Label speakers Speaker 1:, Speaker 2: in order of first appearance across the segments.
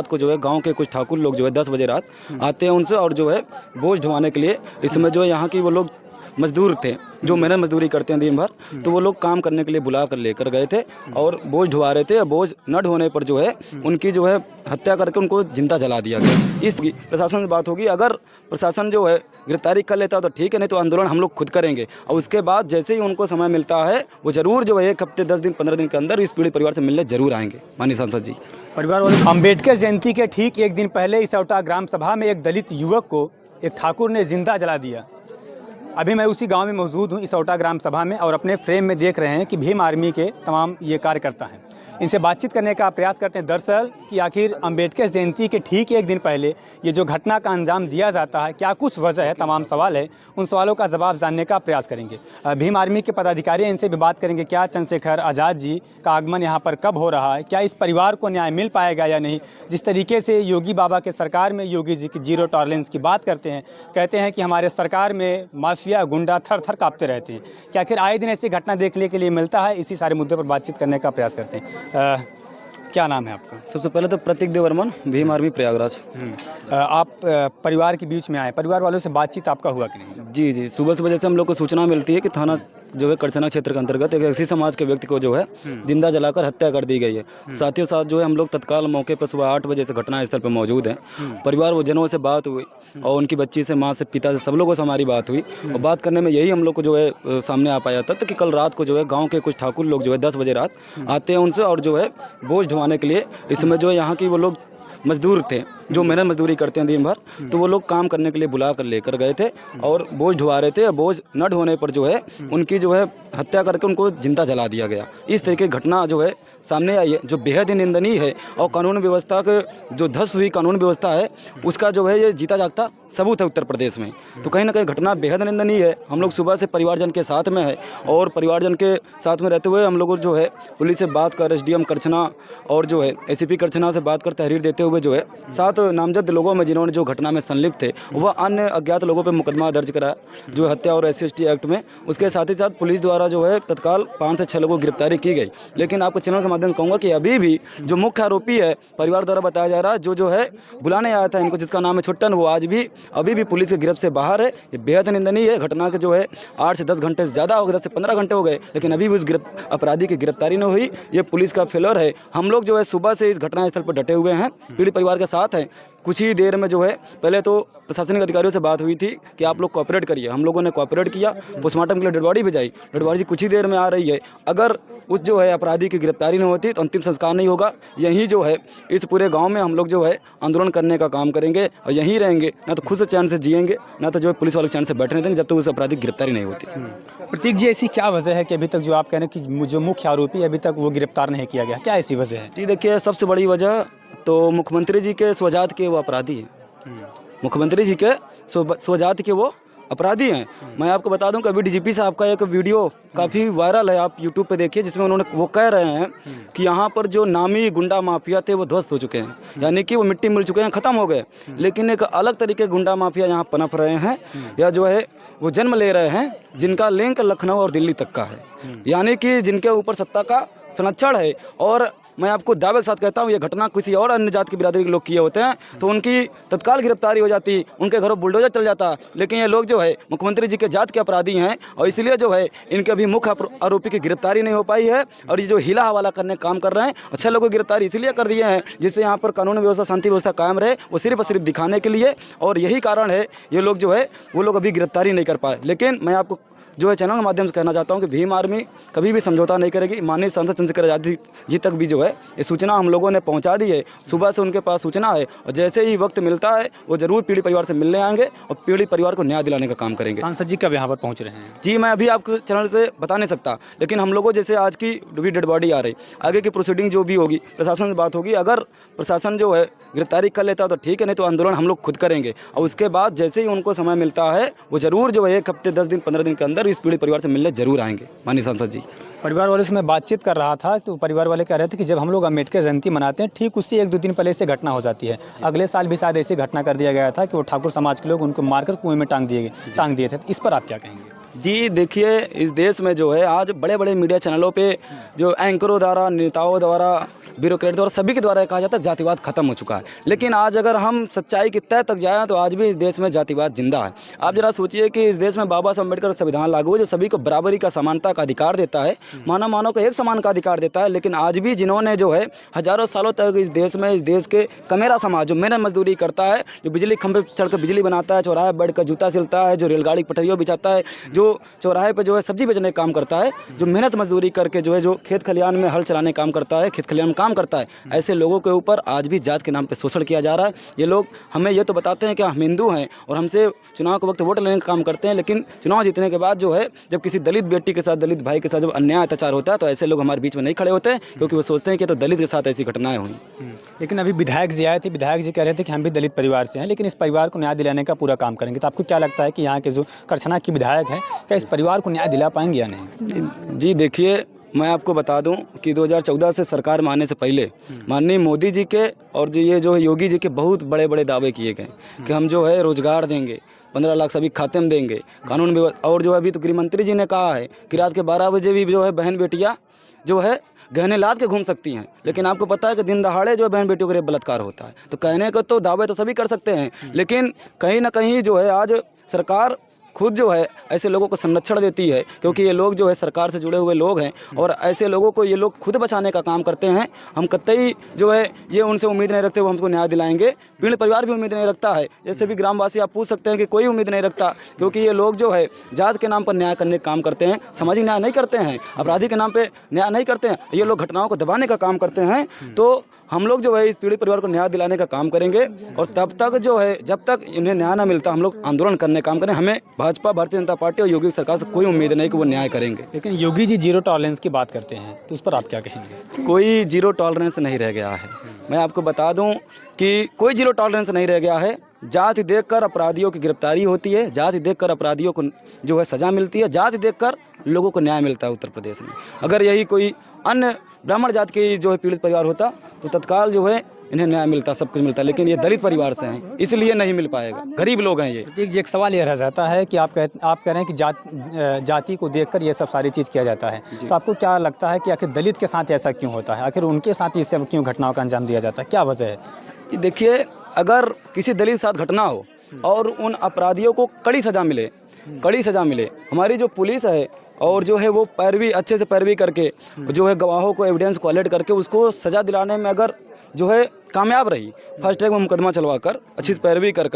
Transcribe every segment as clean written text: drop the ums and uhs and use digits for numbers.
Speaker 1: को जो है गांव के कुछ ठाकुर लोग जो है 10 बजे रात आते हैं उनसे, और जो है बोझ ढुवाने के लिए इस समय जो है यहाँ की वो लोग मजदूर थे जो मेहनत मजदूरी करते हैं दिन भर, तो वो लोग काम करने के लिए बुला कर लेकर गए थे और बोझ ढुआ रहे थे। बोझ न ढोने पर जो है उनकी जो है हत्या करके उनको जिंदा जला दिया गया। इस प्रशासन से बात होगी, अगर प्रशासन जो है गिरफ्तारी कर लेता तो ठीक है, नहीं तो आंदोलन हम लोग खुद करेंगे। और उसके बाद जैसे ही उनको समय मिलता है वो जरूर जो है 1 हफ्ते 10 दिन 15 दिन के अंदर इस पीड़ित परिवार से मिलने जरूर आएंगे। माननीय सांसद जी,
Speaker 2: परिवार वाले अम्बेडकर जयंती के ठीक एक दिन पहले इसौटा ग्राम सभा में एक दलित युवक को एक ठाकुर ने जिंदा जला दिया। अभी मैं उसी गांव में मौजूद हूं इसौटा ग्राम सभा में, और अपने फ्रेम में देख रहे हैं कि भीम आर्मी के तमाम ये कार्यकर्ता हैं। इनसे बातचीत करने का प्रयास करते हैं दरअसल कि आखिर अम्बेडकर जयंती के ठीक एक दिन पहले ये जो घटना का अंजाम दिया जाता है, क्या कुछ वजह है, तमाम सवाल है। उन सवालों का जवाब जानने का प्रयास करेंगे। भीम आर्मी के पदाधिकारी हैं, इनसे भी बात करेंगे। क्या चंद्रशेखर आज़ाद जी का आगमन यहाँ पर कब हो रहा है, क्या इस परिवार को न्याय मिल पाएगा या नहीं। जिस तरीके से योगी बाबा के सरकार में योगी जी की जीरो टॉलरेंस की बात करते हैं, कहते हैं कि हमारे सरकार में माफिया गुंडा थर थर काँपते रहते हैं। क्या आखिर आए दिन ऐसी घटना देखने के लिए मिलता है। इसी सारे मुद्दे पर बातचीत करने का प्रयास करते हैं। क्या नाम है आपका?
Speaker 1: सबसे पहले तो प्रतीक देवर्मन, भीम आर्मी प्रयागराज।
Speaker 2: आप परिवार के बीच में आए, परिवार वालों से बातचीत आपका हुआ कि नहीं?
Speaker 1: जी, सुबह से हम लोग को सूचना मिलती है कि थाना जो है करछना क्षेत्र के अंतर्गत एक ऐसी समाज के व्यक्ति को जो है जिंदा जलाकर हत्या कर दी गई है। साथ ही साथ जो है हम लोग तत्काल मौके पर सुबह 8 बजे से घटनास्थल पर मौजूद हैं। परिवार वो जनों से बात हुई और उनकी बच्ची से, माँ से, पिता से, सब लोगों से हमारी बात हुई। और बात करने में यही हम लोग को जो है सामने आ पाया था कि कल रात को जो है गाँव के कुछ ठाकुर लोग जो है 10 बजे रात आते हैं उनसे, और जो है बोझ ढुवाने के लिए इस समय जो है यहाँ की वो लोग मजदूर थे जो मेहनत मजदूरी करते हैं दिन भर, तो वो लोग काम करने के लिए बुला कर लेकर गए थे और बोझ ढुआ रहे थे। बोझ न ढोने पर जो है उनकी जो है हत्या करके उनको जिंदा जला दिया गया। इस तरीके की घटना जो है सामने आई है, जो बेहद ही निंदनीय है। और कानून व्यवस्था के जो ध्वस्त हुई कानून व्यवस्था है उसका जो है ये जीता जागता सबूत है उत्तर प्रदेश में। तो कहीं ना कहीं घटना बेहद निंदनीय है। हम लोग सुबह से परिवारजन के साथ में है और परिवारजन के साथ में रहते हुए हम लोग जो है पुलिस से बात कर, SDM करछना और जो है ACP करछना से बात कर तहरीर देते हुए जो है 7 नामजद लोगों में जिन्होंने जो घटना में संलिप्त थे वह अन्य अज्ञात लोगों पर मुकदमा दर्ज करा जो हत्या और SC/ST एक्ट में। उसके साथ ही साथ पुलिस द्वारा जो है तत्काल 5 से 6 लोगों की गिरफ्तारी की गई। लेकिन आपको चैनल के माध्यम से कहूँगा कि अभी भी जो मुख्य आरोपी है परिवार द्वारा बताया जा रहा है, जो है बुलाने आया था इनको, जिसका नाम है छुट्टन, वो आज भी अभी भी पुलिस की गिरफ्त से बाहर है। ये बेहद निंदनीय है। घटना के जो है 8 से 10 घंटे से ज़्यादा हो गए, 10 से 15 घंटे हो गए, लेकिन अभी भी उस अपराधी की गिरफ्तारी नहीं हुई। ये पुलिस का फेलर है। हम लोग जो है सुबह से इस घटनास्थल पर डटे हुए हैं, पीड़ित परिवार के साथ हैं। कुछ ही देर में जो है पहले तो प्रशासनिक अधिकारियों से बात हुई थी कि आप लोग कोऑपरेट करिए। हम लोगों ने कोऑपरेट किया, पोस्टमार्टम के लिए डेड बॉडी भिजाई। डेड बॉडी कुछ ही देर में आ रही है। अगर उस जो है अपराधी की गिरफ्तारी नहीं होती तो अंतिम संस्कार नहीं होगा। यहीं जो है इस पूरे गांव में हम लोग जो है आंदोलन करने का काम करेंगे और यहीं रहेंगे, ना तो खुद से चैन से जिएंगे, ना तो जो है पुलिस वालों चैन से बैठने देंगे जब तक उस अपराधी की गिरफ्तारी नहीं होती।
Speaker 2: प्रतीक जी, ऐसी क्या वजह है कि अभी तक जो आप कह रहे हैं कि जो मुख्य आरोपी अभी तक वो गिरफ्तार नहीं किया गया, क्या ऐसी वजह है?
Speaker 1: जी देखिए, सबसे बड़ी वजह तो मुख्यमंत्री जी के स्वजात के वो अपराधी हैं। मुख्यमंत्री जी के स्वजात के वो अपराधी हैं। मैं आपको बता दूं कि अभी DGP साहब का एक वीडियो काफ़ी वायरल है, आप YouTube पे देखिए, जिसमें उन्होंने वो कह रहे हैं कि यहाँ पर जो नामी गुंडा माफिया थे वो ध्वस्त हो चुके हैं, यानी कि वो मिट्टी मिल चुके हैं, ख़त्म हो गए। लेकिन एक अलग तरीके के गुंडा माफिया यहाँ पनप रहे हैं या जो है वो जन्म ले रहे हैं, जिनका लिंक लखनऊ और दिल्ली तक का है, यानी कि जिनके ऊपर सत्ता का संरक्षण है। और मैं आपको दावे के साथ कहता हूँ ये घटना किसी और अन्य जात की बिरादरी के लोग किए होते हैं तो उनकी तत्काल गिरफ्तारी हो जाती, उनके घरों बुलडोजर चल जाता। लेकिन ये लोग जो है मुख्यमंत्री जी के जात के अपराधी हैं और इसलिए जो है इनके अभी मुख्य आरोपी की गिरफ्तारी नहीं हो पाई है। और ये जो हिला हवाला करने का काम कर रहे हैं, 6 लोगों की गिरफ्तारी इसलिए कर दिए हैं जिससे यहाँ पर कानून व्यवस्था, शांति व्यवस्था कायम रहे, वो सिर्फ और सिर्फ दिखाने के लिए। और यही कारण है ये लोग जो है वो लोग अभी गिरफ्तारी नहीं कर पाए। लेकिन मैं आपको जो है चैनल के माध्यम से कहना चाहता हूं कि भीम आर्मी कभी भी समझौता नहीं करेगी। माननीय सांसद चंद्रशेखर आज़ाद जी तक भी जो है ये सूचना हम लोगों ने पहुंचा दी है। सुबह से उनके पास सूचना है और जैसे ही वक्त मिलता है वो जरूर पीड़ित परिवार से मिलने आएंगे और पीड़ित परिवार को न्याय दिलाने का काम करेंगे।
Speaker 2: सांसद जी कब यहाँ पर पहुँच रहे हैं?
Speaker 1: जी मैं अभी आपको चैनल से बता नहीं सकता, लेकिन हम लोगों जैसे आज की भी डेड बॉडी आ रही, आगे की प्रोसीडिंग जो भी होगी प्रशासन से बात होगी। अगर प्रशासन जो है गिरफ्तारी कर लेता तो ठीक है, नहीं तो आंदोलन हम लोग खुद करेंगे। और उसके बाद जैसे ही उनको समय मिलता है वो जरूर जो है 1 हफ्ते 10 दिन 15 दिन के अंदर इस पीड़ित परिवार से मिलने जरूर आएंगे। माननीय सांसद जी,
Speaker 2: परिवार वालों से मैं बातचीत कर रहा था तो परिवार वाले कह रहे थे कि जब हम लोग अम्बेडकर जयंती मनाते हैं ठीक उससे 1-2 दिन पहले से घटना हो जाती है। अगले साल भी शायद ऐसी घटना कर दिया गया था कि वो ठाकुर समाज के लोग उनको मारकर कुएं में टांग दिए थे। इस पर आप क्या कहेंगे?
Speaker 1: जी देखिए, इस देश में जो है आज बड़े बड़े मीडिया चैनलों पे जो एंकरों द्वारा, नेताओं द्वारा, ब्यूरोक्रेट द्वारा, सभी के द्वारा कहा जाता है जातिवाद खत्म हो चुका है। लेकिन आज अगर हम सच्चाई की तह तक जाएं तो आज भी इस देश में जातिवाद जिंदा है। आप जरा सोचिए कि इस देश में बाबा साहब अम्बेडकर संविधान लागू है जो सभी को बराबरी का, समानता का अधिकार देता है, मानव को एक समान का अधिकार देता है। लेकिन आज भी जिन्होंने जो है हजारों सालों तक इस देश में, इस देश के कमेरा समाज जो मेहनत मजदूरी करता है, जो बिजली खंभे चढ़कर बिजली बनाता है, चौराहे बैठ कर जूता सिलता है, जो रेलगाड़ी पटरियों बिछाता है, जो चौराहे पर जो है सब्जी बेचने का काम करता है, जो मेहनत मजदूरी करके जो है जो खेत खलिहान में हल चलाने काम करता है, खेत खलिहान में काम करता है, ऐसे लोगों के ऊपर आज भी जात के नाम पे शोषण किया जा रहा है। ये लोग हमें ये तो बताते हैं कि हम हिंदू हैं और हमसे चुनाव के वक्त वोट लेने का काम करते हैं, लेकिन चुनाव जीतने के बाद जो है जब किसी दलित बेटी के साथ, दलित भाई के साथ जब अन्याय अत्याचार होता है तो ऐसे लोग हमारे बीच में नहीं खड़े होते, क्योंकि वो सोचते हैं कि तो दलित के साथ ऐसी घटनाएं हुई।
Speaker 2: लेकिन अभी विधायक जी आए थे, विधायक जी कह रहे थे कि हम भी दलित परिवार से हैं, लेकिन इस परिवार को न्याय दिलाने का पूरा काम करेंगे। तो आपको क्या लगता है कि यहाँ के जो करछना के विधायक हैं, क्या इस परिवार को न्याय दिला पाएंगे या नहीं?
Speaker 1: जी देखिए, मैं आपको बता दूं कि 2014 से सरकार में आने से पहले माननीय मोदी जी के और जो योगी जी के बहुत बड़े बड़े दावे किए गए कि हम जो है रोजगार देंगे, 15 लाख सभी खाते में देंगे, कानून व्यवस्था, और जो अभी तो गृह मंत्री जी ने कहा है कि रात के 12 बजे भी जो है बहन बेटियाँ जो है गहने लाद के घूम सकती हैं। लेकिन आपको पता है कि दिन दहाड़े जो है बहन बेटियों के बलात्कार होता है। तो कहने को तो दावे तो सभी कर सकते हैं, लेकिन कहीं ना कहीं जो है आज सरकार खुद जो है ऐसे लोगों को संरक्षण देती है, क्योंकि ये लोग जो है सरकार से जुड़े हुए लोग हैं और ऐसे लोगों को ये लोग खुद बचाने का काम करते हैं। हम कतई जो है ये उनसे उम्मीद नहीं रखते वो हमको न्याय दिलाएंगे। पीड़ित परिवार भी उम्मीद नहीं रखता है, जैसे भी ग्रामवासी आप पूछ सकते हैं कि कोई उम्मीद नहीं रखता, क्योंकि ये लोग जो है जात के नाम पर न्याय करने का काम करते हैं, सामाजिक न्याय नहीं करते हैं, अपराधी के नाम पर न्याय नहीं करते हैं। ये लोग घटनाओं को दबाने का काम करते हैं। तो हम लोग जो है इस पीड़ित परिवार को न्याय दिलाने का काम करेंगे और तब तक जो है जब तक इन्हें न्याय ना मिलता हम लोग आंदोलन करने का काम करें। हमें भाजपा, भारतीय जनता पार्टी और योगी सरकार से कोई उम्मीद नहीं कि वो न्याय करेंगे।
Speaker 2: लेकिन योगी जी जीरो टॉलरेंस की बात करते हैं, तो उस पर आप क्या कहेंगे?
Speaker 1: कोई जीरो टॉलरेंस नहीं रह गया है। मैं आपको बता दूं कि कोई जीरो टॉलरेंस नहीं रह गया है। जाति देखकर अपराधियों की गिरफ्तारी होती है, जाति देखकर अपराधियों को जो है सज़ा मिलती है, जाति देखकर लोगों को न्याय मिलता है उत्तर प्रदेश में। अगर यही कोई अन्य ब्राह्मण जाति के जो है पीड़ित परिवार होता तो तत्काल जो है इन्हें न्याय मिलता, सब कुछ मिलता, लेकिन ये दलित परिवार से हैं इसलिए नहीं मिल पाएगा, गरीब लोग हैं ये।
Speaker 2: प्रतीक जी, एक सवाल ये रह जाता है कि आप कह रहे हैं कि जाति को देखकर ये सब सारी चीज़ किया जाता है, तो आपको क्या लगता है कि आखिर दलित के साथ ऐसा क्यों होता है? आखिर उनके साथ ये सब क्यों घटनाओं का अंजाम दिया जाता है? क्या वजह है?
Speaker 1: देखिए, अगर किसी दलित के साथ घटना हो और उन अपराधियों को कड़ी सज़ा मिले, कड़ी सज़ा मिले, हमारी जो पुलिस है और जो है वो पैरवी, अच्छे से पैरवी करके जो है गवाहों को एविडेंस कलेक्ट करके उसको सज़ा दिलाने में अगर जो है कामयाब रही, फर्स्ट ट्रैक में मुकदमा चलवाकर अच्छी से पैरवी कर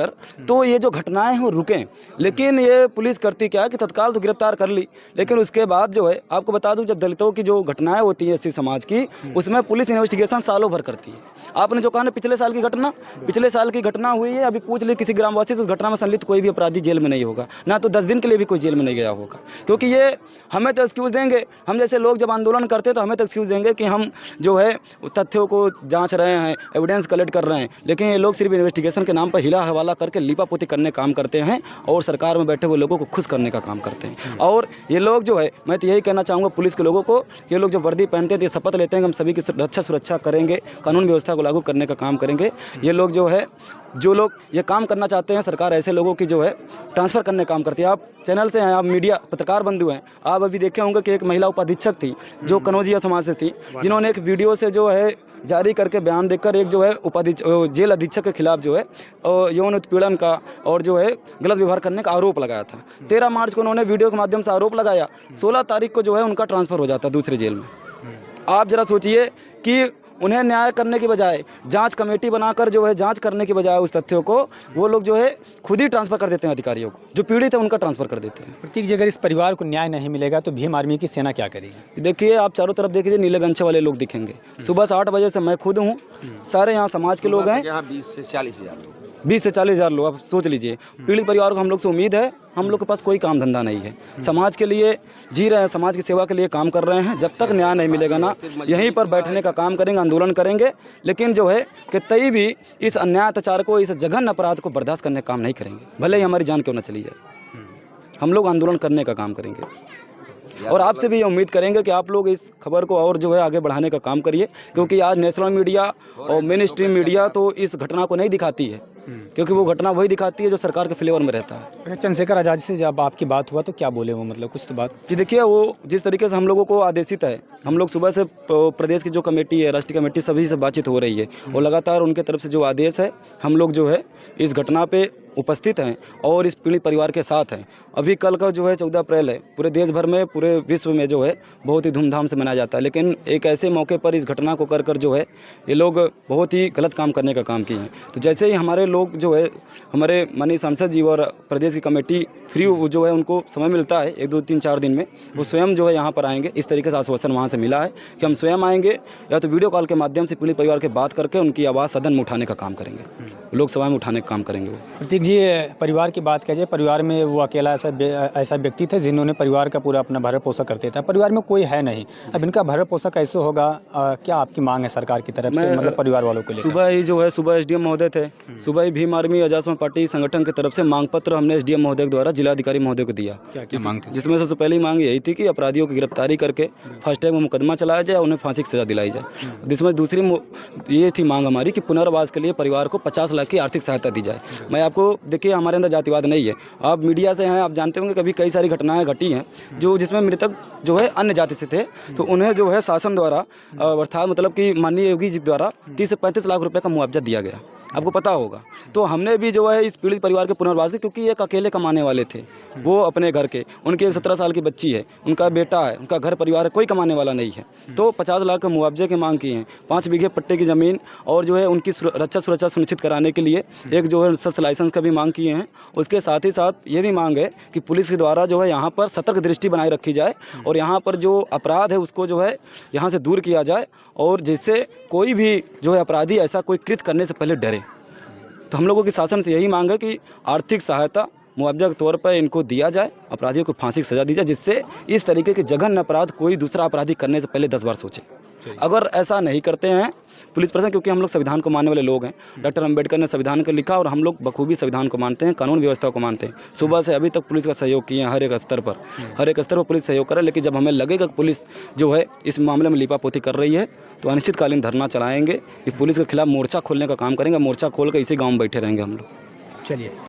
Speaker 1: तो ये जो घटनाएं हैं वो रुकें। लेकिन ये पुलिस करती क्या है कि तत्काल तो गिरफ्तार कर ली, लेकिन उसके बाद जो है आपको बता दूं जब दलितों की जो घटनाएं होती हैं एससी समाज की, उसमें पुलिस इन्वेस्टिगेशन सालों भर करती है। आपने जो कहा ना पिछले साल की घटना, पिछले साल की घटना हुई है, अभी पूछ ली किसी ग्रामवासी से, उस घटना में संलिप्त कोई भी अपराधी जेल में नहीं होगा, ना तो 10 दिन के लिए भी कोई जेल में नहीं गया होगा, क्योंकि ये हमें तो एक्सक्यूज़ देंगे। हम जैसे लोग जब आंदोलन करते तो हमें तो एक्सक्यूज़ देंगे कि हम जो है तथ्यों को जाँच रहे हैं, एविडेंस कलेक्ट कर रहे हैं, लेकिन ये लोग सिर्फ इन्वेस्टिगेशन के नाम पर हिला हवाला करके लीपापोती करने का काम करते हैं और सरकार में बैठे हुए लोगों को खुश करने का काम करते हैं। और ये लोग जो है, मैं तो यही कहना चाहूँगा पुलिस के लोगों को, ये लोग जब वर्दी पहनते हैं तो ये शपथ लेते हैं कि हम सभी की रक्षा सुरक्षा करेंगे, कानून व्यवस्था को लागू करने का काम करेंगे। ये लोग जो है, जो लोग ये काम करना चाहते हैं, सरकार ऐसे लोगों की जो है ट्रांसफ़र करने का काम करती है। आप चैनल से हैं, आप मीडिया पत्रकार बंधु हैं, आप अभी देखे होंगे कि एक महिला उपाधीक्षक थी जो कनौजिया समाज से थी, जिन्होंने एक वीडियो से जो है जारी करके बयान देकर एक जो है जेल अधीक्षक के खिलाफ जो है यौन उत्पीड़न का और जो है गलत व्यवहार करने का आरोप लगाया था। 13 मार्च को उन्होंने वीडियो के माध्यम से आरोप लगाया, 16 तारीख को जो है उनका ट्रांसफ़र हो जाता दूसरे जेल में। आप जरा सोचिए कि उन्हें न्याय करने की बजाय जांच कमेटी बनाकर जो है जांच करने की बजाय उस तथ्यों को वो लोग जो है खुद ही ट्रांसफ़र कर देते हैं अधिकारियों को, जो पीड़ित है उनका ट्रांसफ़र कर देते हैं।
Speaker 2: प्रतीक जी, अगर इस परिवार को न्याय नहीं मिलेगा तो भीम आर्मी की सेना क्या करेगी?
Speaker 1: देखिए, आप चारों तरफ देखिए, नीले गमछे वाले लोग दिखेंगे। सुबह से 8 बजे से मैं खुद हूँ, सारे यहाँ समाज के लोग हैं,
Speaker 3: 20 से 40 हज़ार लोग,
Speaker 1: 20 से 40 हज़ार लोग। आप सोच लीजिए, पीड़ित परिवार को हम लोग से उम्मीद है, हम लोग के पास कोई काम धंधा नहीं है, समाज के लिए जी रहे हैं, समाज की सेवा के लिए काम कर रहे हैं। जब तक न्याय नहीं मिलेगा ना, यहीं पर बैठने का काम करेंगे, आंदोलन करेंगे, लेकिन जो है कि कहीं भी इस अन्याय अत्याचार को, इस जघन्य अपराध को बर्दाश्त करने का काम नहीं करेंगे, भले ही हमारी जान क्यों न चली जाए। हम लोग आंदोलन करने का काम करेंगे और आपसे भी ये उम्मीद करेंगे कि आप लोग इस खबर को और जो है आगे बढ़ाने का काम करिए, क्योंकि आज नेशनल मीडिया और मेन स्ट्रीम मीडिया तो इस घटना को नहीं दिखाती है, क्योंकि वो घटना वही दिखाती है जो सरकार के फ्लेवर में रहता है।
Speaker 2: अच्छा, चंद्रशेखर आज़ाद से जब आपकी बात हुआ तो क्या बोले वो, मतलब कुछ तो बात?
Speaker 1: जी देखिए, वो जिस तरीके से हम लोगों को आदेशित है, हम लोग सुबह से प्रदेश की जो कमेटी है, राष्ट्रीय कमेटी, सभी से बातचीत हो रही है और लगातार उनके तरफ से जो आदेश है, हम लोग जो है इस घटना पे उपस्थित हैं और इस पीड़ित परिवार के साथ हैं। अभी कल का जो है 14 अप्रैल है, पूरे देश भर में, पूरे विश्व में जो है बहुत ही धूमधाम से मनाया जाता है, लेकिन एक ऐसे मौके पर इस घटना को कर जो है ये लोग बहुत ही गलत काम करने का काम किए हैं। तो जैसे ही हमारे लोग जो है, हमारे माननीय सांसद जी और प्रदेश की कमेटी फ्री जो है, उनको समय मिलता है 1, 2, 3, 4 दिन में, वो स्वयं जो है यहाँ पर आएंगे। इस तरीके से आश्वासन वहाँ से मिला है कि हम स्वयं आएंगे या तो वीडियो कॉल के माध्यम से पीड़ित परिवार के बात करके उनकी आवाज़ सदन में उठाने का काम करेंगे, लोकसभा में उठाने का काम करेंगे वो।
Speaker 2: प्रतीक जी, परिवार की बात कीजिए, परिवार में वो अकेला ऐसा व्यक्ति थे जिन्होंने परिवार का पूरा अपना भरण पोषण करते थे, परिवार में कोई है नहीं, अब इनका भरण पोषण कैसे होगा? क्या आपकी मांग है सरकार की तरफ से, मतलब परिवार वालों के लिए?
Speaker 1: सुबह ही जो है, सुबह एसडीएम महोदय थे, सुबह ही भीम आर्मी आजाद समाज पार्टी संगठन की तरफ से मांग पत्र हमने एसडीएम महोदय के द्वारा जिलाधिकारी महोदय को दिया।
Speaker 2: क्या मांग थी?
Speaker 1: जिसमें सबसे पहली मांग यही थी कि अपराधियों की गिरफ्तारी करके फर्स्ट टाइम मुकदमा चलाया जाए, उन्हें फांसी की सजा दिलाई जाए। जिसमें दूसरी ये थी मांग हमारी कि पुनर्वास के लिए परिवार को 50 लाख की आर्थिक सहायता दी जाए। मैं आपको, देखिए, हमारे अंदर जातिवाद नहीं है, आप मीडिया से हैं, आप जानते होंगे कभी कई सारी घटनाएं घटी हैं जो जिसमें मृतक जो है अन्य जाति से थे, तो उन्हें जो है शासन द्वारा अर्थात मतलब कि माननीय योगी जी द्वारा 30 से 35 लाख रुपए का मुआवजा दिया गया, आपको पता होगा। तो हमने भी जो है इस पीड़ित परिवार के पुनर्वास के, क्योंकि एक अकेले कमाने वाले थे वो अपने घर के, उनकी एक 17 साल की बच्ची है, उनका बेटा है, उनका घर परिवार है, कोई कमाने वाला नहीं है, तो 50 लाख के मुआवजे की मांग की है। 5 बीघे पट्टे की ज़मीन और जो है उनकी रक्षा सुरक्षा सुनिश्चित कराने के लिए एक जो है शस्त्र लाइसेंस का भी मांग किए हैं। उसके साथ ही साथ ये भी मांग है कि पुलिस के द्वारा जो है यहाँ पर सतर्क दृष्टि बनाए रखी जाए और यहाँ पर जो अपराध है उसको जो है यहाँ से दूर किया जाए, और जिससे कोई भी जो है अपराधी ऐसा कोई कृत्य करने से पहले डरे। तो हम लोगों की शासन से यही मांग है कि आर्थिक सहायता मुआवजा के तौर पर इनको दिया जाए, अपराधियों को फांसी की सजा दी जाए, जिससे इस तरीके के जघन्य अपराध कोई दूसरा अपराधी करने से पहले 10 बार सोचे। अगर ऐसा नहीं करते हैं पुलिस प्रशासन, क्योंकि हम लोग संविधान को मानने वाले लोग हैं, डॉक्टर अंबेडकर ने संविधान को लिखा और हम लोग बखूबी संविधान को मानते हैं, कानून व्यवस्था को मानते हैं। सुबह से अभी तक पुलिस का सहयोग किए हैं, हर एक स्तर पर पुलिस सहयोग करे, लेकिन जब हमें लगेगा कि पुलिस जो है इस मामले में लीपापोती कर रही है तो अनिश्चितकालीन धरना चलाएंगे, इस पुलिस के खिलाफ मोर्चा खोलने का काम करेंगे। मोर्चा खोल कर इसी गाँव में बैठे रहेंगे हम लोग।
Speaker 2: चलिए।